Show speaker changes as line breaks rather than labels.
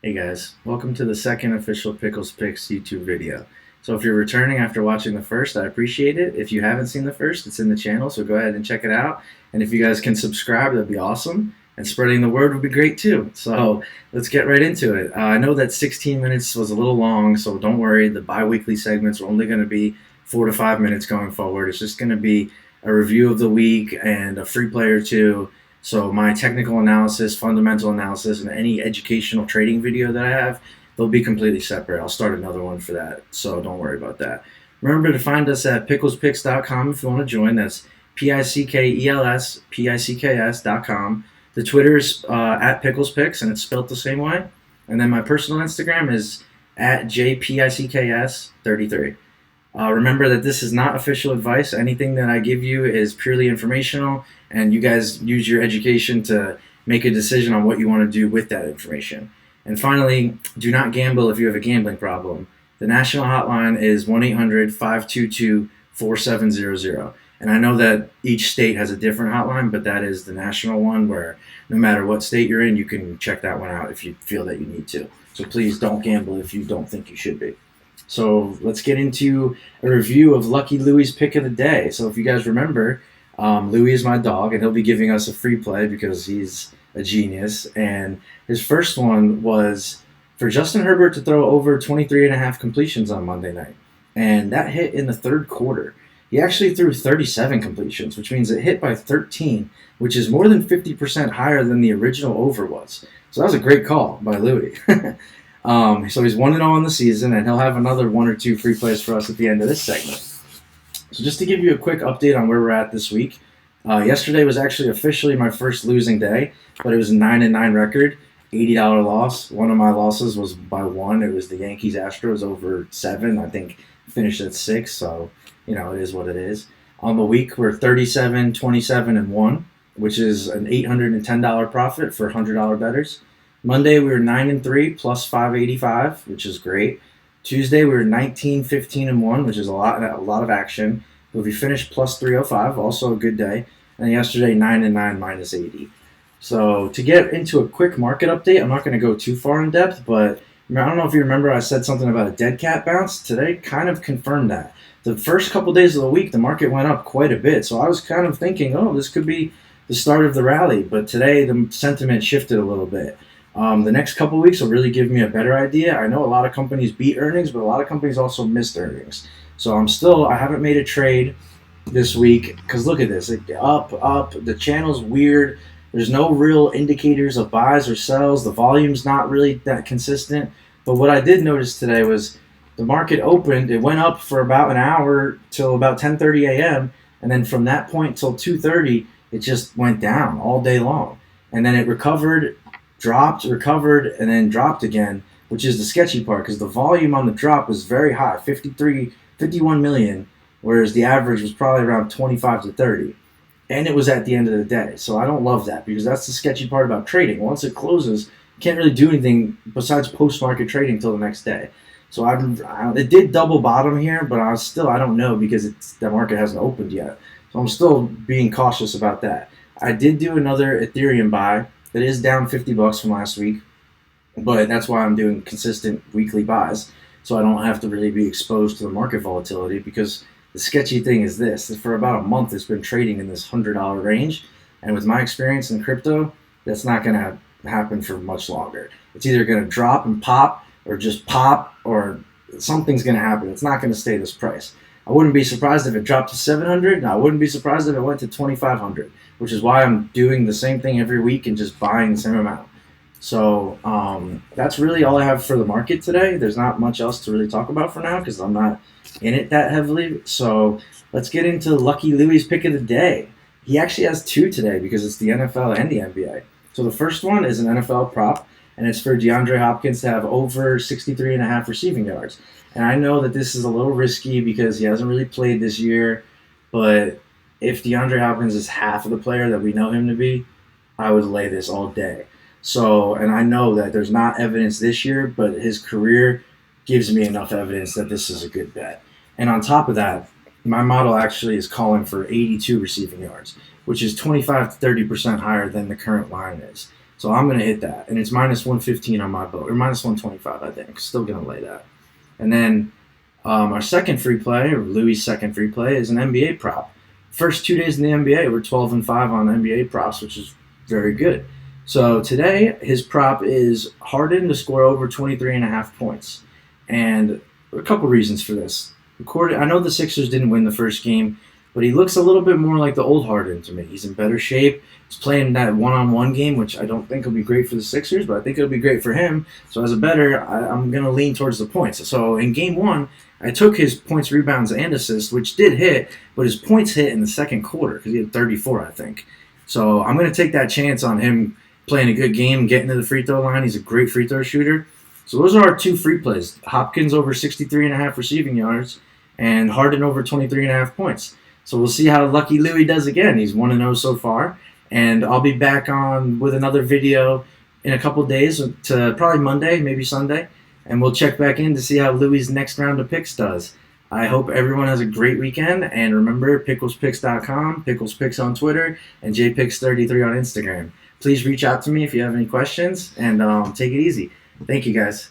Hey guys, welcome to the second official Pickles Picks YouTube video. So if you're returning after watching the first, I appreciate it. If you haven't seen the first, it's in the channel, so go ahead and check it out. And if you guys can subscribe, that'd be awesome. And spreading the word would be great too. So let's get right into it. I know that 16 minutes was a little long, so don't worry. The bi-weekly segments are only going to be 4 to 5 minutes going forward. It's just going to be a review of the week and a free play or two. So my technical analysis, fundamental analysis, and any educational trading video that I have, they'll be completely separate. I'll start another one for that, so don't worry about that. Remember to find us at pickelspicks.com if you want to join. That's Pickels, Picks.com. The Twitter is at PicklesPicks, and it's spelled the same way. And then my personal Instagram is at JPICKS33. Remember that this is not official advice. Anything that I give you is purely informational, and you guys use your education to make a decision on what you want to do with that information. And finally, do not gamble if you have a gambling problem. The national hotline is 1-800-522-4700. And I know that each state has a different hotline, but that is the national one where no matter what state you're in, you can check that one out if you feel that you need to. So please don't gamble if you don't think you should be. So let's get into a review of Lucky Louie's pick of the day. So if you guys remember, Louie is my dog, and he'll be giving us a free play because he's a genius. And his first one was for Justin Herbert to throw over 23.5 completions on Monday night. And that hit in the third quarter. He actually threw 37 completions, which means it hit by 13, which is more than 50% higher than the original over was. So that was a great call by Louie. So he's 1-0 in the season, and he'll have another 1 or 2 free plays for us at the end of this segment. So just to give you a quick update on where we're at this week, yesterday was actually officially my first losing day, but it was a 9-9 record, $80 loss. One of my losses was by 1. It was the Yankees-Astros over 7. I think finished at 6, so it is what it is. On the week, we're 37, 27, and 1, which is an $810 profit for $100 bettors. Monday, we were 9-3 plus 585, which is great. Tuesday, we were 19, 15, and 1, which is a lot of action. But we finished plus 305, also a good day. And yesterday, 9-9 minus 80. So to get into a quick market update, I'm not going to go too far in depth, but I don't know if you remember I said something about a dead cat bounce. Today kind of confirmed that. The first couple days of the week, the market went up quite a bit. So I was kind of thinking, oh, this could be the start of the rally. But today, the sentiment shifted a little bit. The next couple of weeks will really give me a better idea. I know a lot of companies beat earnings, but a lot of companies also missed earnings. So I haven't made a trade this week because look at this. Up. The channel's weird. There's no real indicators of buys or sells. The volume's not really that consistent. But what I did notice today was the market opened. It went up for about an hour till about 10:30 a.m. And then from that point till 2:30, it just went down all day long. And then it recovered, dropped, recovered, and then dropped again, which is the sketchy part because the volume on the drop was very high, 51 million, whereas the average was probably around 25 to 30. And it was at the end of the day. So I don't love that because that's the sketchy part about trading. Once it closes, you can't really do anything besides post-market trading till the next day. So it did double bottom here, but I don't know because the market hasn't opened yet. So I'm still being cautious about that. I did do another Ethereum buy. It is down $50 from last week, but that's why I'm doing consistent weekly buys, so I don't have to really be exposed to the market volatility because the sketchy thing is this. For about a month, it's been trading in this $100 range, and with my experience in crypto, that's not going to happen for much longer. It's either going to drop and pop or just pop or something's going to happen. It's not going to stay this price. I wouldn't be surprised if it dropped to 700, and I wouldn't be surprised if it went to 2,500, which is why I'm doing the same thing every week and just buying the same amount. So that's really all I have for the market today. There's not much else to really talk about for now because I'm not in it that heavily. So let's get into Lucky Louie's pick of the day. He actually has 2 today because it's the NFL and the NBA. So the first one is an NFL prop, and it's for DeAndre Hopkins to have over 63.5 receiving yards. And I know that this is a little risky because he hasn't really played this year, but if DeAndre Hopkins is half of the player that we know him to be, I would lay this all day. So, and I know that there's not evidence this year, but his career gives me enough evidence that this is a good bet. And on top of that, my model actually is calling for 82 receiving yards, which is 25 to 30% higher than the current line is. So I'm going to hit that. And it's minus 115 on my boat, or minus 125, I think. Still going to lay that. And then our second free play, or Louie's second free play, is an NBA prop. First 2 days in the NBA, we're 12-5 on NBA props, which is very good. So today, his prop is Harden to score over 23.5 points. And a couple reasons for this. I know the Sixers didn't win the first game, but he looks a little bit more like the old Harden to me. He's in better shape. He's playing that one-on-one game, which I don't think will be great for the Sixers, but I think it'll be great for him. So as a bettor, I'm going to lean towards the points. So in game one, I took his points, rebounds, and assists, which did hit, but his points hit in the second quarter because he had 34, I think. So I'm going to take that chance on him playing a good game, getting to the free throw line. He's a great free throw shooter. So those are our two free plays. Hopkins over 63.5 receiving yards and Harden over 23.5 points. So we'll see how Lucky Louie does again. He's 1-0 so far. And I'll be back on with another video in a couple days, to probably Monday, maybe Sunday. And we'll check back in to see how Louie's next round of picks does. I hope everyone has a great weekend. And remember, Pickel'sPicks.com, PicklesPicks on Twitter, and JPicks33 on Instagram. Please reach out to me if you have any questions, and take it easy. Thank you, guys.